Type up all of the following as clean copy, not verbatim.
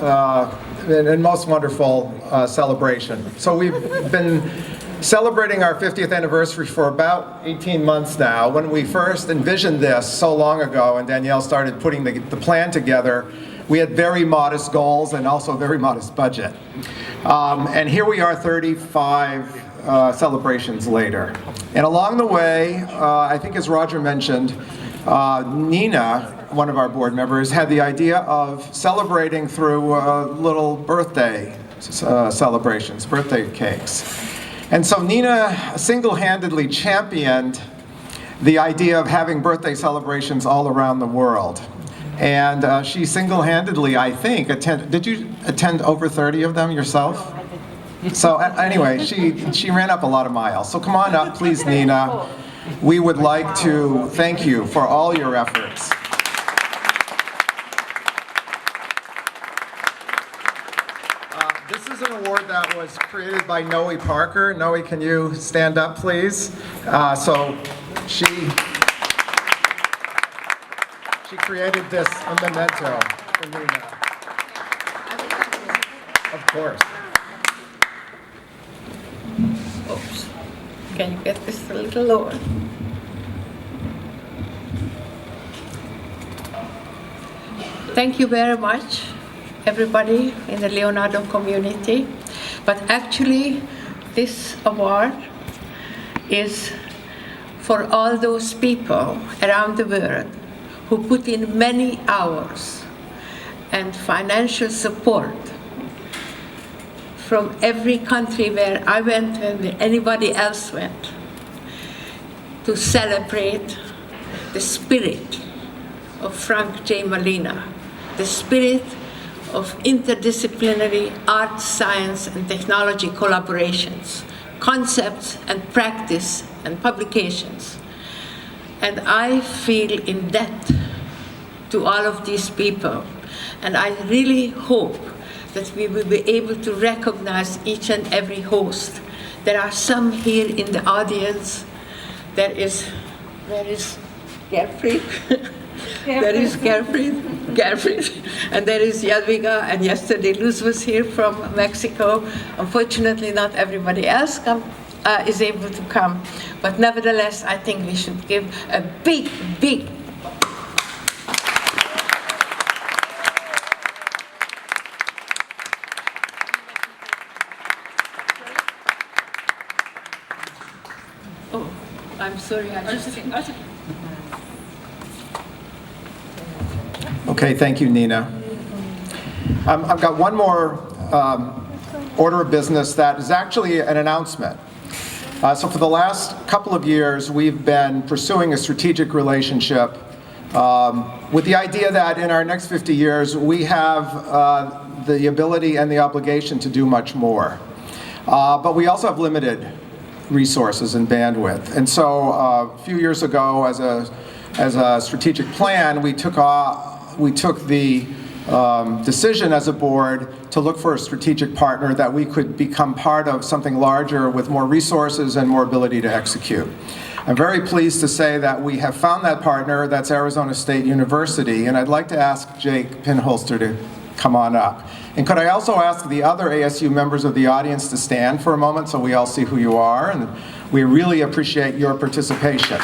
and most wonderful celebration. So we've been celebrating our 50th anniversary for about 18 months now. When we first envisioned this so long ago and Danielle started putting the plan together, we had very modest goals and also a very modest budget. And here we are 35 celebrations later. And along the way, I think as Roger mentioned, Nina, one of our board members, had the idea of celebrating through little birthday celebrations, birthday cakes. And so Nina single-handedly championed the idea of having birthday celebrations all around the world. And she single-handedly, I think, did you attend over 30 of them yourself? No, I didn't. So anyway, she ran up a lot of miles. So come on up, please, Nina. We would like to thank you for all your efforts. This is an award that was created by Noe Parker. Noe, can you stand up, please? So she created this memento for Nina. Of course. Oops. Can you get this a little lower? Thank you very much, everybody in the Leonardo community. But actually, this award is for all those people around the world who put in many hours and financial support from every country where I went and where anybody else went to celebrate the spirit of Frank J. Malina, the spirit of interdisciplinary art, science, and technology collaborations, concepts and practice and publications. And I feel in debt to all of these people. And I really hope that we will be able to recognize each and every host. There are some here in the audience. Where is Gerfried? There is Gerfried, and there is Jadwiga, and yesterday Luz was here from Mexico. Unfortunately, not everybody else is able to come, but nevertheless, I think we should give a big, big I'm sorry, I just... Okay, thank you, Nina. I've got one more order of business that is actually an announcement. So for the last couple of years, we've been pursuing a strategic relationship with the idea that in our next 50 years, we have the ability and the obligation to do much more. But we also have limited resources and bandwidth. And so a few years ago, as a strategic plan, we took the decision as a board to look for a strategic partner that we could become part of something larger with more resources and more ability to execute. I'm very pleased to say that we have found that partner. That's Arizona State University, and I'd like to ask Jake Pinholster to come on up. And could I also ask the other ASU members of the audience to stand for a moment so we all see who you are, and we really appreciate your participation.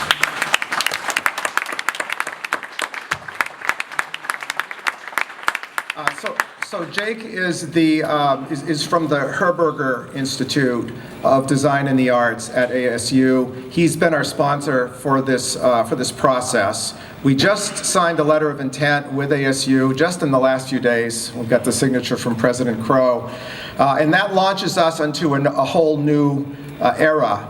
So Jake is from the Herberger Institute of Design and the Arts at ASU. He's been our sponsor for this process. We just signed a letter of intent with ASU just in the last few days. We've got the signature from President Crow. And that launches us into a whole new era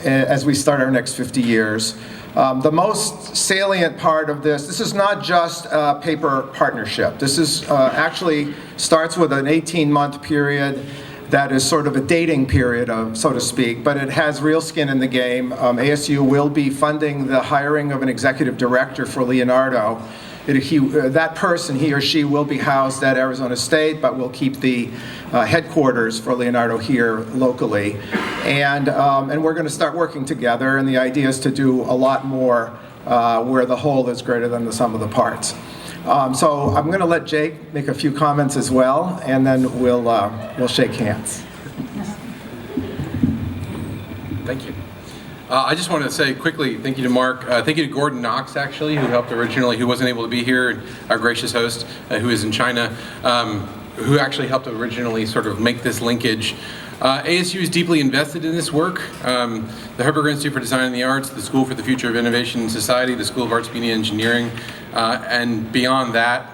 as we start our next 50 years. The most salient part of this is not just a paper partnership. This is actually starts with an 18-month period that is sort of a dating period, so to speak, but it has real skin in the game. ASU will be funding the hiring of an executive director for Leonardo. That person, he or she, will be housed at Arizona State, but will keep the headquarters for Leonardo here locally. And we're going to start working together, and the idea is to do a lot more where the whole is greater than the sum of the parts. So I'm going to let Jake make a few comments as well, and then we'll shake hands. Thank you. I just want to say quickly, thank you to Mark. Thank you to Gordon Knox, actually, who helped originally, who wasn't able to be here, and our gracious host, who is in China, who actually helped originally sort of make this linkage. ASU is deeply invested in this work. The Herberger Institute for Design and the Arts, the School for the Future of Innovation in Society, the School of Arts, Media, and Engineering, and beyond that,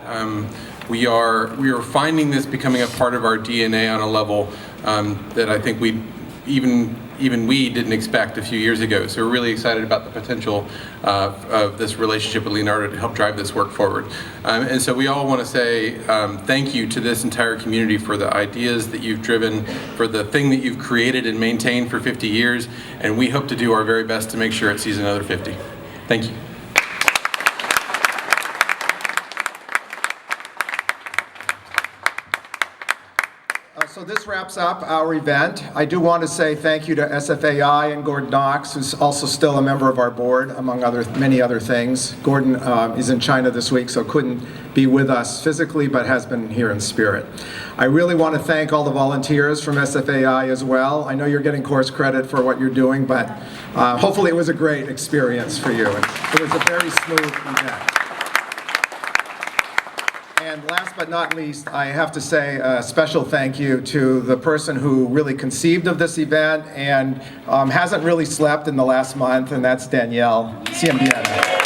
we are finding this becoming a part of our DNA on a level that I think even we didn't expect a few years ago. So we're really excited about the potential of this relationship with Leonardo to help drive this work forward. And so we all want to say thank you to this entire community for the ideas that you've driven, for the thing that you've created and maintained for 50 years, and we hope to do our very best to make sure it sees another 50. Thank you. So this wraps up our event. I do want to say thank you to SFAI and Gordon Knox, who's also still a member of our board, among many other things. Gordon is in China this week, so couldn't be with us physically, but has been here in spirit. I really want to thank all the volunteers from SFAI as well. I know you're getting course credit for what you're doing, but hopefully it was a great experience for you. It was a very smooth event. And last but not least, I have to say a special thank you to the person who really conceived of this event and hasn't really slept in the last month, and that's Danielle Ciambietta.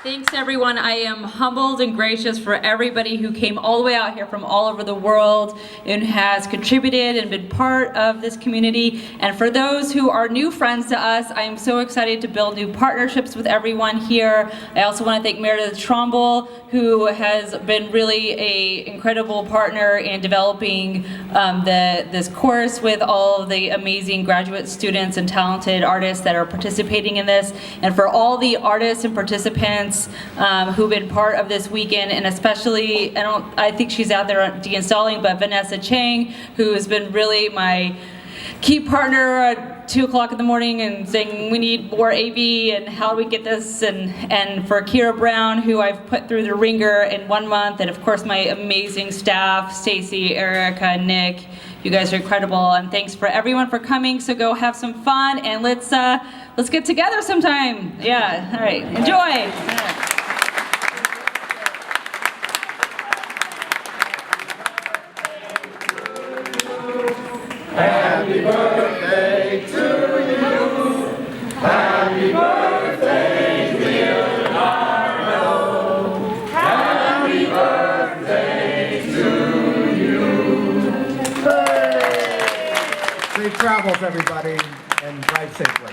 Thanks, everyone. I am humbled and gracious for everybody who came all the way out here from all over the world and has contributed and been part of this community. And for those who are new friends to us, I am so excited to build new partnerships with everyone here. I also want to thank Meredith Tromble, who has been really an incredible partner in developing this course with all of the amazing graduate students and talented artists that are participating in this. And for all the artists and participants who've been part of this weekend, and especially, I think she's out there deinstalling, but Vanessa Chang, who has been really my key partner at 2 o'clock in the morning and saying we need more AV and how do we get this, and for Kira Brown, who I've put through the ringer in 1 month, and of course my amazing staff, Stacy, Erica, Nick. You guys are incredible, and thanks for everyone for coming. So go have some fun, and let's get together sometime. Yeah, all right, enjoy. Happy birthday to you. Happy birthday, dear Leonardo. Happy birthday to you. Safe travels, everybody, and drive safely.